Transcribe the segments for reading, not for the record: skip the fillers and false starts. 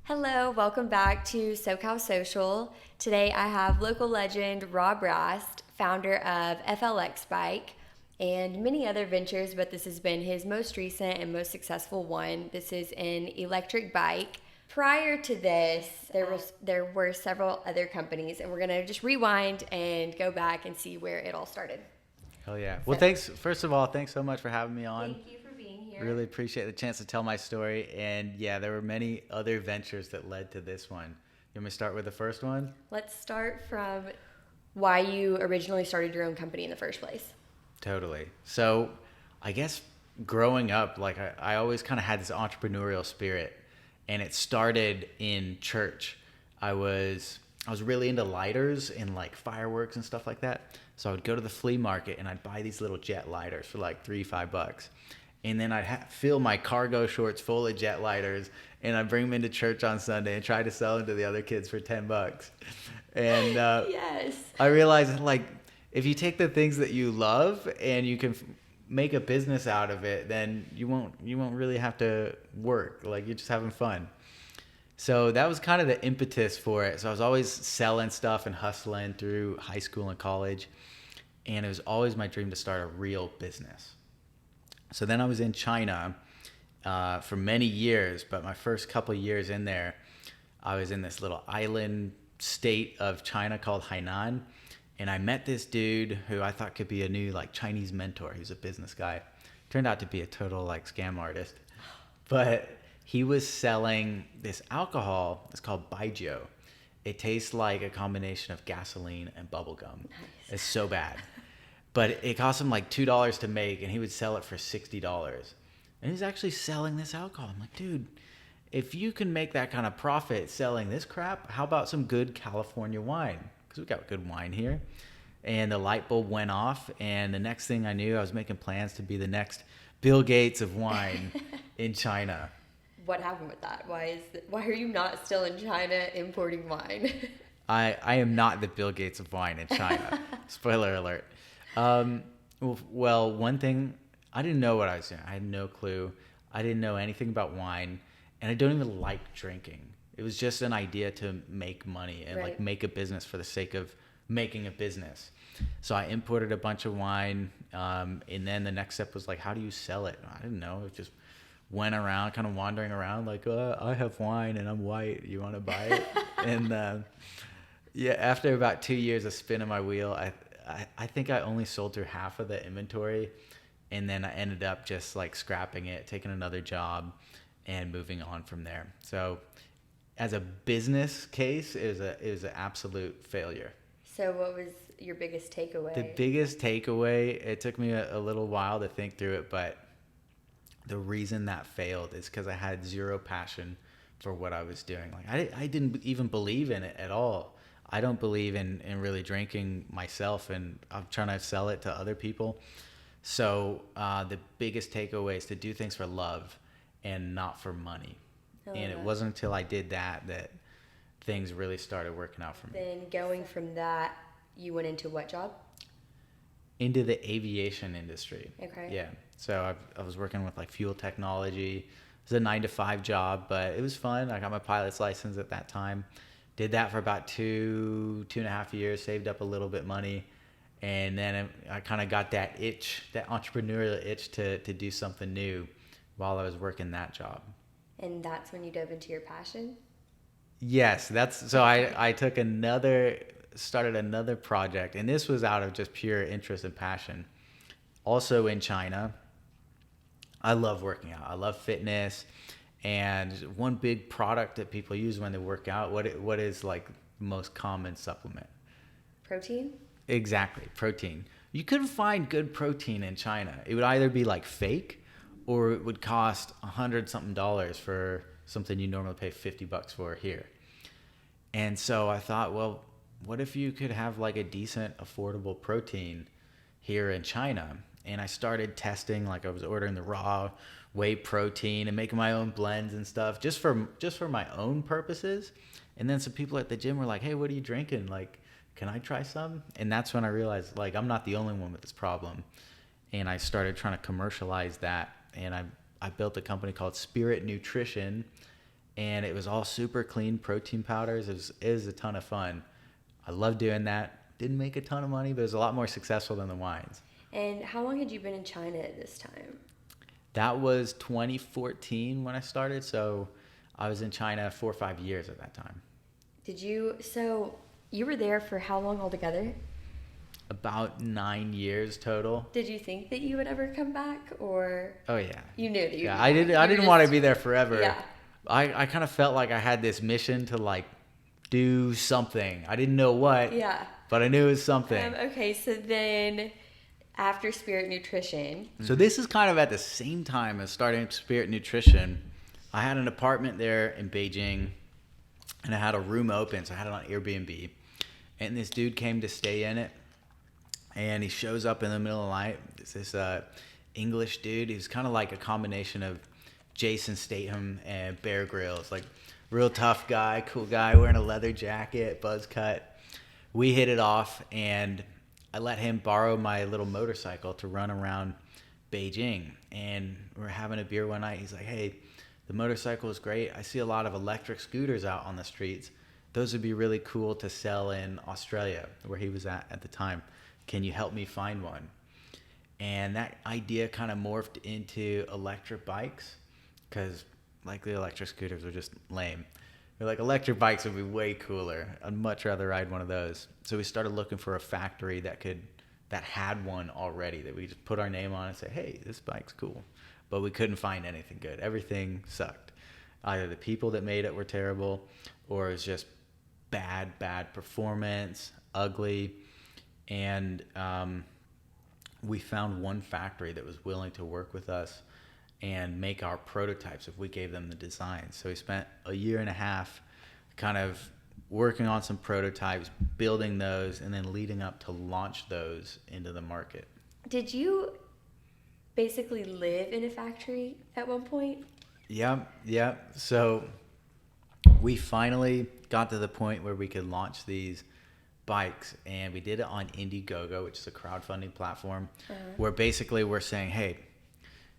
Hello, welcome back to SoCal SoCial. Today I have local legend Rob Rast, founder of FLX Bike, and many other ventures, but this has been his most recent and most successful one. This is an electric bike. Prior to this, there were several other companies, and we're gonna just rewind and go back and see where it all started. Hell yeah. Well, thanks. First of all, thanks so much for having me on. Thank you for being here. Really appreciate the chance to tell my story. And yeah, there were many other ventures that led to this one. You want me to start with the first one? Let's start from why you originally started your own company in the first place. Totally. So I guess growing up, like I always kind of had this entrepreneurial spirit, and it started in church. I was really into lighters and like fireworks and stuff like that. So I would go to the flea market and I'd buy these little jet lighters for like $3-5. And then I'd fill my cargo shorts full of jet lighters, and I'd bring them into church on Sunday and try to sell them to the other kids for $10. And Yes. I realized, like, if you take the things that you love and you can make a business out of it, then you won't really have to work. Like, you're just having fun. So that was kind of the impetus for it. So I was always selling stuff and hustling through high school and college. And it was always my dream to start a real business. So then I was in China for many years, but my first couple of years in there, I was in this little island state of China called Hainan. And I met this dude who I thought could be a new like Chinese mentor. He was a business guy. Turned out to be a total like scam artist. But he was selling this alcohol. It's called Baijiu. It tastes like a combination of gasoline and bubble gum. Nice. It's so bad. But it cost him like $2 to make, and he would sell it for $60. And he's actually selling this alcohol. I'm like, dude, if you can make that kind of profit selling this crap, how about some good California wine? Because we got good wine here. And the light bulb went off, and the next thing I knew, I was making plans to be the next Bill Gates of wine in China. What happened with that? Why are you not still in China importing wine? I am not the Bill Gates of wine in China. Spoiler alert. Well, one thing, I didn't know what I was doing. I had no clue. I didn't know anything about wine, and I don't even like drinking. It was just an idea to make money and like make a business for the sake of making a business. So I imported a bunch of wine, and then the next step was like, how do you sell it? I didn't know. It just went around, kind of wandering around like, I have wine and I'm white. You want to buy it? And yeah, after about 2 years of spinning my wheel, I think I only sold through half of the inventory, and then I ended up just like scrapping it, taking another job, and moving on from there. So as a business case, it was an absolute failure. So what was your biggest takeaway? The biggest takeaway, it took me a little while to think through it, but the reason that failed is because I had zero passion for what I was doing. Like I didn't even believe in it at all. I don't believe in really drinking myself, and I'm trying to sell it to other people. So the biggest takeaway is to do things for love and not for money. And it wasn't until I did that things really started working out for me. Then going from that, you went into what job? Into the aviation industry. Okay. Yeah. So I was working with like fuel technology. It was a 9-to-5 job, but it was fun. I got my pilot's license at that time. Did that for about 2.5 years, saved up a little bit money. And then I kind of got that itch, that entrepreneurial itch to do something new while I was working that job. And that's when you dove into your passion? Yes, so I started another project, and this was out of just pure interest and passion. Also in China, I love working out. I love fitness, and one big product that people use when they work out, what is like the most common supplement? Protein? Exactly, protein. You couldn't find good protein in China. It would either be like fake, or it would cost $100-something for something you normally pay $50 for here. And so I thought, well, what if you could have like a decent, affordable protein here in China? And I started testing, like I was ordering the raw whey protein and making my own blends and stuff just for my own purposes. And then some people at the gym were like, hey, what are you drinking? Like, can I try some? And that's when I realized, like, I'm not the only one with this problem. And I started trying to commercialize that. And I built a company called Spirit Nutrition, and it was all super clean protein powders. It was a ton of fun. I loved doing that. Didn't make a ton of money, but it was a lot more successful than the wines. And how long had you been in China at this time? That was 2014 when I started, so I was in China 4 or 5 years at that time. So you were there for how long altogether? About 9 years total. Did you think that you would ever come back, or? Oh yeah. You knew that you. Yeah, I didn't want to be there forever. Yeah. I kind of felt like I had this mission to like do something. I didn't know what. Yeah. But I knew it was something. Okay, so then after Spirit Nutrition. So this is kind of at the same time as starting Spirit Nutrition. I had an apartment there in Beijing, and I had a room open, so I had it on Airbnb. And this dude came to stay in it, and he shows up in the middle of the night. It's this English dude. He's kind of like a combination of Jason Statham and Bear Grylls, like real tough guy, cool guy, wearing a leather jacket, buzz cut. We hit it off, and I let him borrow my little motorcycle to run around Beijing. And we're having a beer one night. He's like, hey, the motorcycle is great. I see a lot of electric scooters out on the streets. Those would be really cool to sell in Australia, where he was at the time. Can you help me find one? And that idea kind of morphed into electric bikes, because like the electric scooters were just lame. We're like, electric bikes would be way cooler. I'd much rather ride one of those. So we started looking for a factory that had one already, that we just put our name on and say, hey, this bike's cool. But we couldn't find anything good. Everything sucked. Either the people that made it were terrible, or it was just bad performance, ugly. And we found one factory that was willing to work with us and make our prototypes if we gave them the design. So we spent a year and a half kind of working on some prototypes, building those, and then leading up to launch those into the market. Did you basically live in a factory at one point? Yeah. So we finally got to the point where we could launch these bikes, and we did it on Indiegogo, which is a crowdfunding platform, where basically we're saying, hey,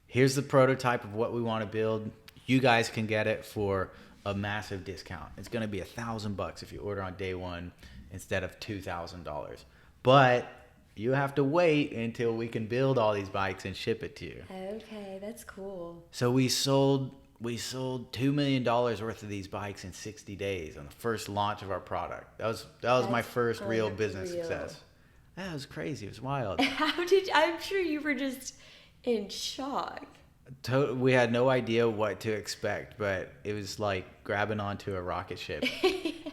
here's the prototype of what we want to build. You guys can get it for a massive discount. It's going to be $1,000 if you order on day one instead of $2,000. But you have to wait until we can build all these bikes and ship it to you. Okay, that's cool. So we sold $2 million worth of these bikes in 60 days on the first launch of our product. That was my first real business success. That was crazy. It was wild. I'm sure you were just in shock. We had no idea what to expect, but it was like grabbing onto a rocket ship.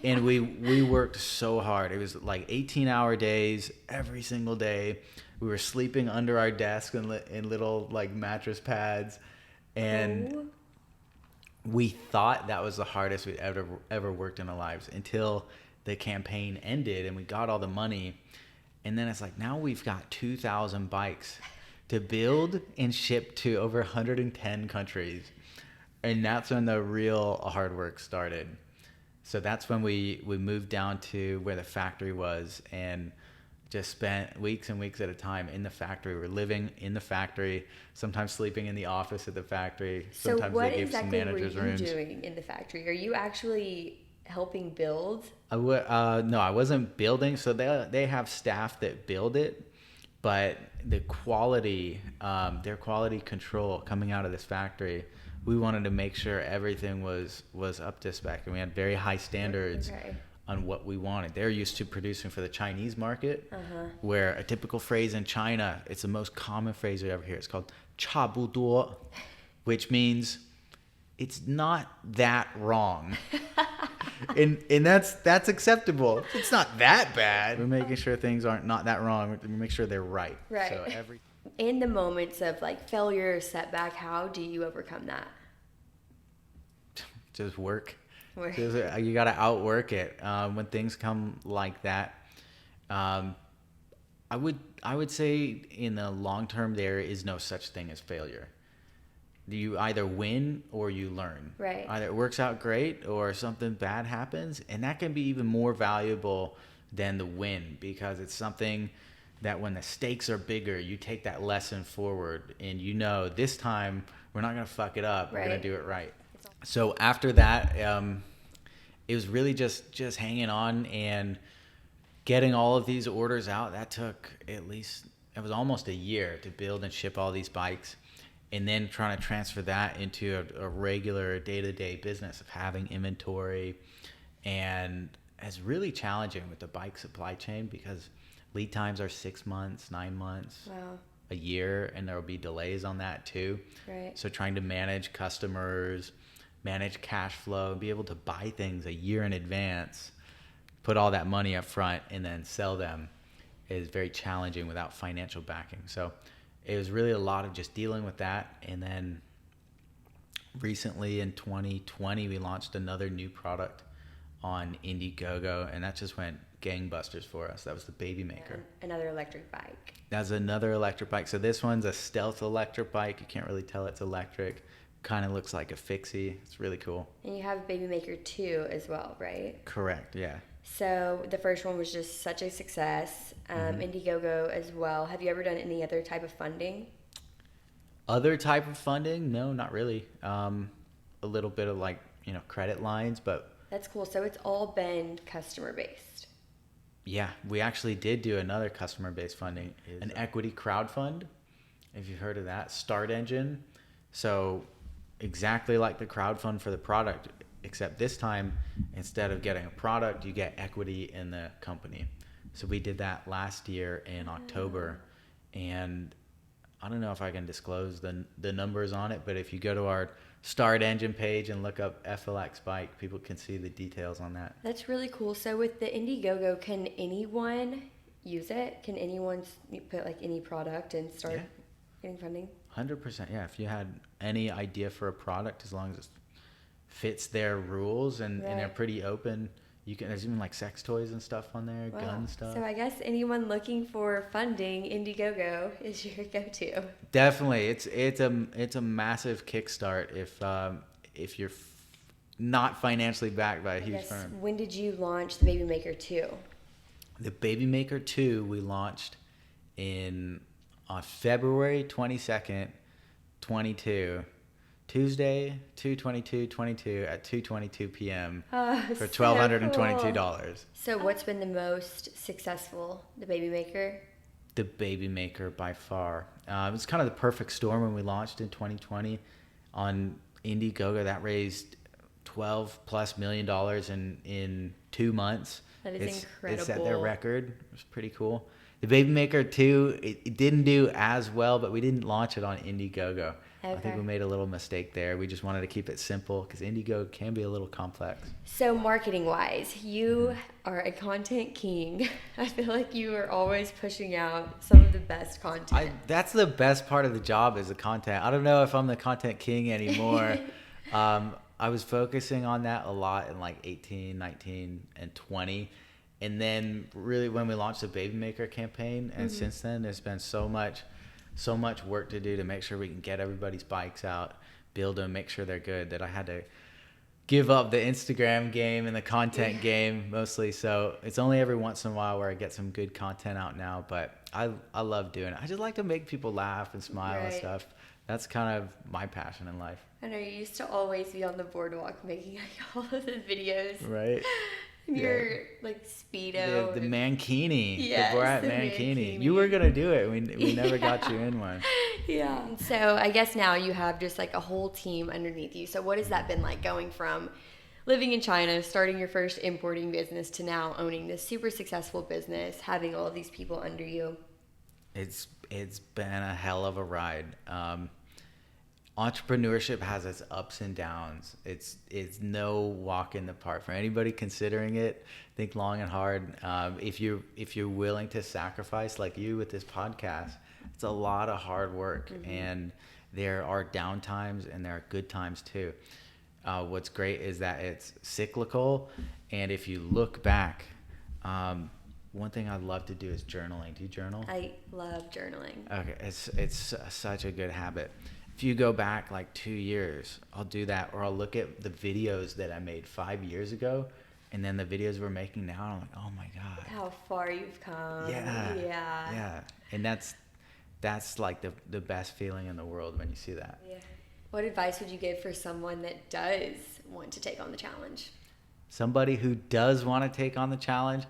And we worked so hard. It was like 18-hour days every single day. We were sleeping under our desk in little like mattress pads, and we thought that was the hardest we'd ever worked in our lives, until the campaign ended and we got all the money. And then it's like, now we've got 2,000 bikes to build and ship to over 110 countries. And that's when the real hard work started. So that's when we moved down to where the factory was, and just spent weeks and weeks at a time in the factory. We're living in the factory, sometimes sleeping in the office at the factory. Sometimes so what they give exactly some managers' were you rooms. doing in the factory? Are you actually helping build? No, I wasn't building. So they have staff that build it, but the quality, their quality control coming out of this factory, we wanted to make sure everything was up to spec, and we had very high standards on what we wanted. They're used to producing for the Chinese market, where a typical phrase in China, it's the most common phrase you ever hear. It's called 差不多, which means it's not that wrong. and that's acceptable. It's not that bad. We're making sure things aren't not that wrong. We make sure they're right. Right. So in the moments of like failure or setback, how do you overcome that? Just work. You got to outwork it. When things come like that, I would say in the long term, there is no such thing as failure. You either win or you learn. Right. Either it works out great or something bad happens, and that can be even more valuable than the win, because it's something that when the stakes are bigger, you take that lesson forward and this time we're not going to fuck it up. We're going to do it right. So after that, it was really just hanging on and getting all of these orders out. That took it was almost a year to build and ship all these bikes, and then trying to transfer that into a regular day-to-day business of having inventory. And it's really challenging with the bike supply chain because lead times are 6 months, 9 months, wow, a year, and there will be delays on that too. Right. So trying to manage customers, manage cash flow, be able to buy things a year in advance, put all that money up front, and then sell them is very challenging without financial backing. So it was really a lot of just dealing with that. And then recently in 2020, we launched another new product on Indiegogo, and that just went gangbusters for us. That was the Baby Maker. Another electric bike. That's another electric bike. So this one's a stealth electric bike. You can't really tell it's electric. Kind of looks like a fixie. It's really cool. And you have Baby Maker 2 as well, right? Correct, yeah. So the first one was just such a success. Indiegogo as well. Have you ever done any other type of funding? Other type of funding? No, not really. A little bit of credit lines, but... That's cool. So it's all been customer based. Yeah, we actually did do another customer based funding, an equity crowdfund, if you've heard of that, Start Engine. So exactly like the crowdfund for the product, except this time, instead of getting a product, you get equity in the company. So we did that last year in October, and I don't know if I can disclose the numbers on it, but if you go to our Start Engine page and look up FLX Bike, people can see the details on that. That's really cool. So with the Indiegogo, can anyone use it? Can anyone put any product and start getting funding? 100%, yeah. If you had any idea for a product, as long as it fits their rules and they're pretty open, there's even sex toys and stuff on there, gun stuff. So I guess anyone looking for funding, Indiegogo is your go-to. Definitely, it's a massive kickstart if you're not financially backed by a huge firm. When did you launch the Baby Maker 2? The Baby Maker 2 we launched on February 22nd, 22. Tuesday, 2/22/22 at 2:22 p.m. For $1,222. Cool. So what's been the most successful, the Baby Maker? The Baby Maker by far. It was kind of the perfect storm when we launched in 2020 on Indiegogo. That raised $12+ million in 2 months. That is incredible. It set their record. It was pretty cool. The Baby Maker 2, it didn't do as well, but we didn't launch it on Indiegogo. Okay. I think we made a little mistake there. We just wanted to keep it simple because Indiegogo can be a little complex. So marketing-wise, you are a content king. I feel like you are always pushing out some of the best content. That's the best part of the job is the content. I don't know if I'm the content king anymore. I was focusing on that a lot in 18, 19, and 20. And then really when we launched the Baby Maker campaign, and since then there's been so much work to do to make sure we can get everybody's bikes out, build them, make sure they're good, that I had to give up the Instagram game and the content game mostly. So it's only every once in a while where I get some good content out now, but I love doing it. I just like to make people laugh and smile and stuff. That's kind of my passion in life. I know you used to always be on the boardwalk making all of the videos. Right. Your Speedo. The Mankini. Yes, the Borat Mankini. You were going to do it. We never got you in one. Yeah. So I guess now you have just a whole team underneath you. So what has that been like going from living in China, starting your first importing business to now owning this super successful business, having all of these people under you? It's been a hell of a ride. Entrepreneurship has its ups and downs. It's no walk in the park. For anybody considering it, think long and hard. If you're willing to sacrifice, like you with this podcast, it's a lot of hard work, and there are down times and there are good times too. What's great is that it's cyclical, and if you look back, one thing I love to do is journaling. Do you journal? I love journaling. Okay, it's such a good habit. If you go back 2 years, I'll do that, or I'll look at the videos that I made 5 years ago And then the videos we're making now, I'm like, oh my God. How far you've come. Yeah. Yeah. Yeah. And that's like the best feeling in the world when you see that. Yeah. What advice would you give for someone that does want to take on the challenge? Somebody who does want to take on the challenge,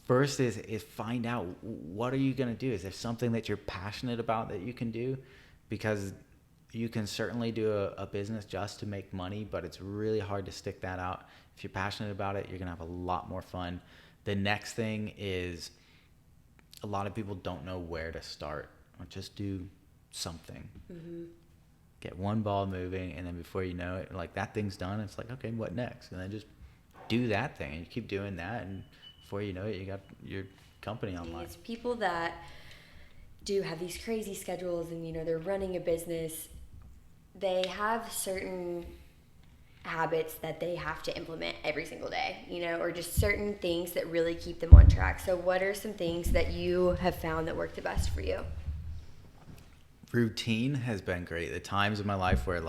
first is find out, what are you going to do? Is there something that you're passionate about that you can do? Because you can certainly do a business just to make money, but it's really hard to stick that out. If you're passionate about it, you're going to have a lot more fun. The next thing is, a lot of people don't know where to start. Or just do something. Mm-hmm. Get one ball moving, and then before you know it, like, that thing's done. It's like, okay, what next? And then just do that thing, and you keep doing that, and before you know it, you got your company online. These people that do have these crazy schedules, and they're running a business, they have certain habits that they have to implement every single day, or just certain things that really keep them on track. So what are some things that you have found that work the best for you? Routine has been great. The times in my life where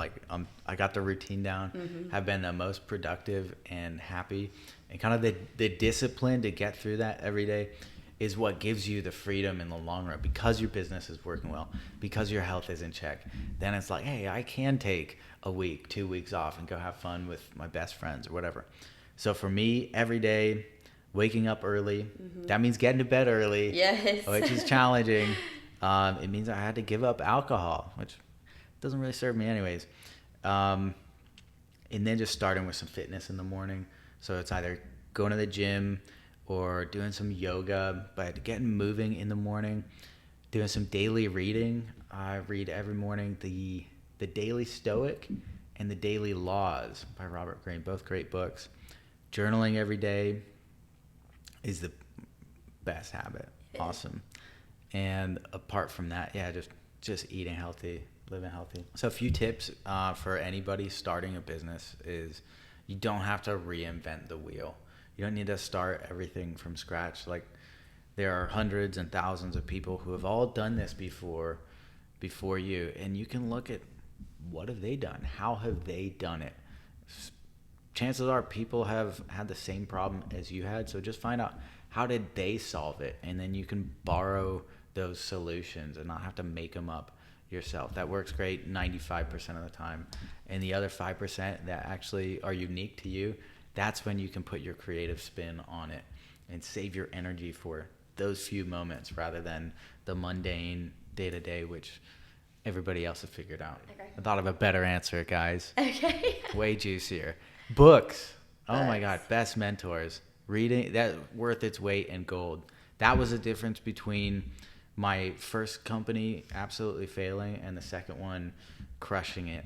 I got the routine down, mm-hmm. have been the most productive and happy, and kind of the discipline to get through that every day is what gives you the freedom in the long run, because your business is working well, because your health is in check. Then it's like, hey, I can take a week, 2 weeks off and go have fun with my best friends or whatever. So for me, every day, waking up early, mm-hmm. that means getting to bed early, yes. which is challenging. It means I had to give up alcohol, which doesn't really serve me anyways. And then just starting with some fitness in the morning. So it's either going to the gym or doing some yoga, but getting moving in the morning, doing some daily reading. I read every morning the Daily Stoic and the Daily Laws by Robert Greene, both great books. Journaling every day is the best habit. Awesome. And apart from that, yeah, just eating healthy, living healthy. So a few tips for anybody starting a business is, you don't have to reinvent the wheel. You don't need to start everything from scratch. Like, there are hundreds and thousands of people who have all done this before you, and you can look at, what have they done? How have they done it? Chances are people have had the same problem as you had, so just find out, how did they solve it? And then you can borrow those solutions and not have to make them up yourself. That works great 95% of the time. And the other 5% that actually are unique to you, that's when you can put your creative spin on it and save your energy for those few moments rather than the mundane day-to-day, which everybody else has figured out. Okay. I thought of a better answer, guys. Okay. Way juicier. Books. Oh my God, best mentors. Reading, that worth its weight in gold. That was the difference between my first company absolutely failing and the second one crushing it,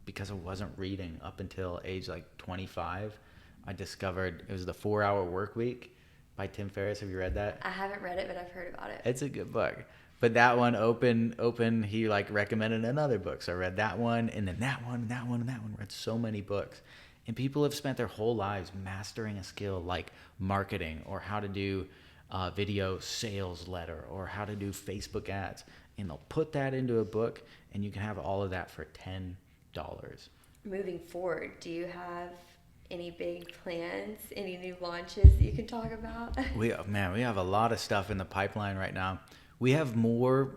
because I wasn't reading up until age 25. I discovered it was The 4-Hour Work Week by Tim Ferriss. Have you read that? I haven't read it, but I've heard about it. It's a good book. But that one open, he recommended another book. So I read that one, and then that one, and that one, and that one. Read so many books. And people have spent their whole lives mastering a skill like marketing, or how to do video sales letter, or how to do Facebook ads. And they'll put that into a book, and you can have all of that for $10. Moving forward, do you have any big plans, any new launches that you can talk about? We have a lot of stuff in the pipeline right now. We have more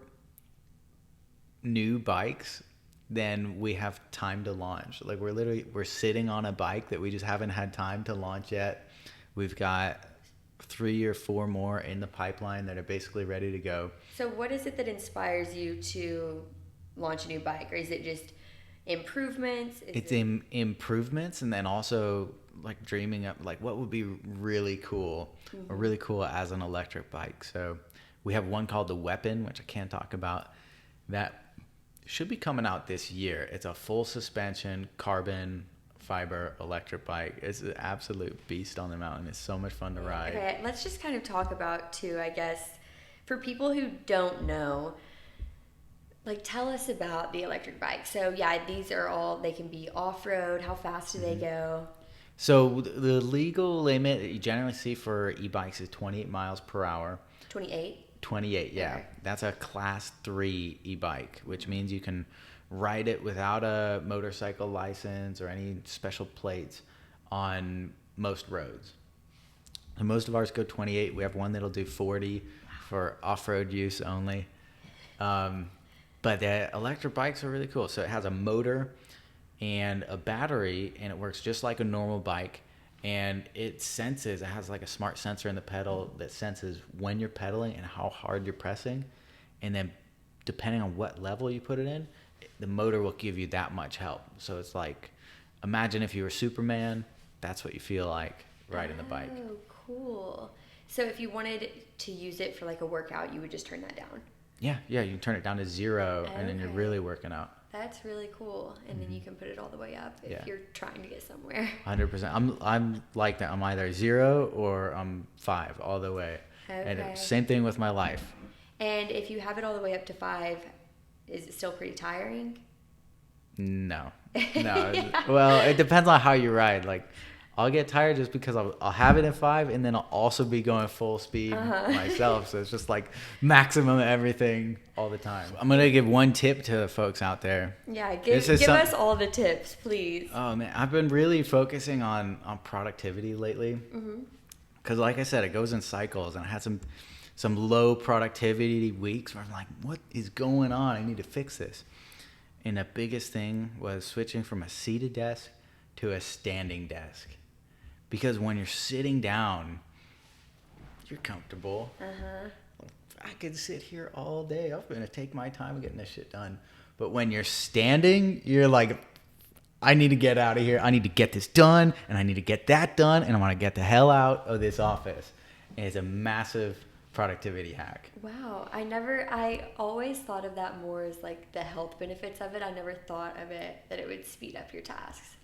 new bikes than we have time to launch. Like, we're sitting on a bike that we just haven't had time to launch yet. We've got 3 or 4 more in the pipeline that are basically ready to go. So what is it that inspires you to launch a new bike? Or is it just improvements? It's improvements, and then also dreaming up what would be really cool, mm-hmm. or really cool as an electric bike. So we have one called the Weapon, which I can't talk about, that should be coming out this year. It's a full suspension, carbon fiber electric bike. It's an absolute beast on the mountain. It's so much fun to ride. Okay, let's just kind of talk about too, I guess, for people who don't know, tell us about the electric bike. So yeah, these are all, they can be off-road. How fast do they go? So the legal limit that you generally see for e-bikes is 28 miles per hour. 28? 28, yeah. Okay. That's a class 3 e-bike, which means you can ride it without a motorcycle license or any special plates on most roads. And most of ours go 28. We have one that'll do 40 for off-road use only. But the electric bikes are really cool. So it has a motor and a battery, and it works just like a normal bike. And it has like a smart sensor in the pedal that senses when you're pedaling and how hard you're pressing. And then depending on what level you put it in, the motor will give you that much help. So it's like, imagine if you were Superman, that's what you feel like riding the bike. Oh, cool. So if you wanted to use it for like a workout, you would just turn that down? Yeah, you can turn it down to 0, and then you're really working out. That's really cool. And then you can put it all the way up if you're trying to get somewhere. 100%. I'm like that. I'm either 0 or I'm 5 all the way. Okay. And same thing with my life. And if you have it all the way up to 5, is it still pretty tiring? No. Well, it depends on how you ride. Like, I'll get tired just because I'll have it in 5, and then I'll also be going full speed myself. So it's just like maximum everything all the time. I'm going to give one tip to the folks out there. Yeah, give us all the tips, please. Oh, man. I've been really focusing on productivity lately. Because like I said, it goes in cycles, and I had some low productivity weeks where I'm like, what is going on? I need to fix this. And the biggest thing was switching from a seated desk to a standing desk. Because when you're sitting down, you're comfortable. I could sit here all day. I'm going to take my time getting this shit done. But when you're standing, you're like, I need to get out of here. I need to get this done, and I need to get that done, and I want to get the hell out of this office. And it's a massive productivity hack. Wow. I always thought of that more as like the health benefits of it. I never thought of it that it would speed up your tasks.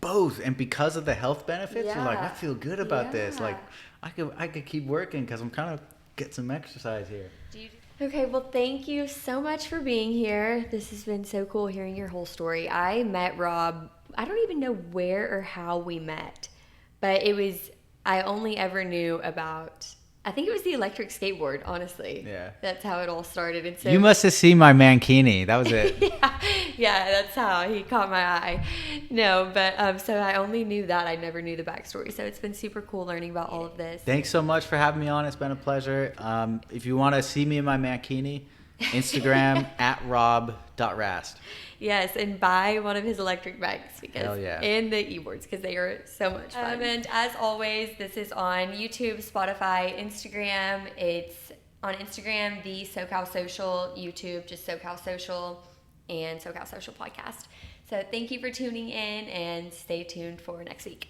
Both, and because of the health benefits, you're like, I feel good about this. Like, I could keep working because I'm kind of get some exercise here. Okay, well, thank you so much for being here. This has been so cool hearing your whole story. I met Rob, I don't even know where or how we met, but I only ever knew about, I think it was the electric skateboard, honestly. Yeah. That's how it all started. And so you must have seen my mankini. That was it. yeah, that's how he caught my eye. No, but so I only knew that. I never knew the backstory. So it's been super cool learning about all of this. Thanks so much for having me on. It's been a pleasure. If you want to see me in my mankini, Instagram at rob.rast. Yes, and buy one of his electric bikes and the e-boards because they are so much fun. And as always, this is on YouTube, Spotify, Instagram. It's on Instagram, the SoCal SoCial, YouTube, just SoCal SoCial, and SoCal SoCial podcast. So thank you for tuning in, and stay tuned for next week.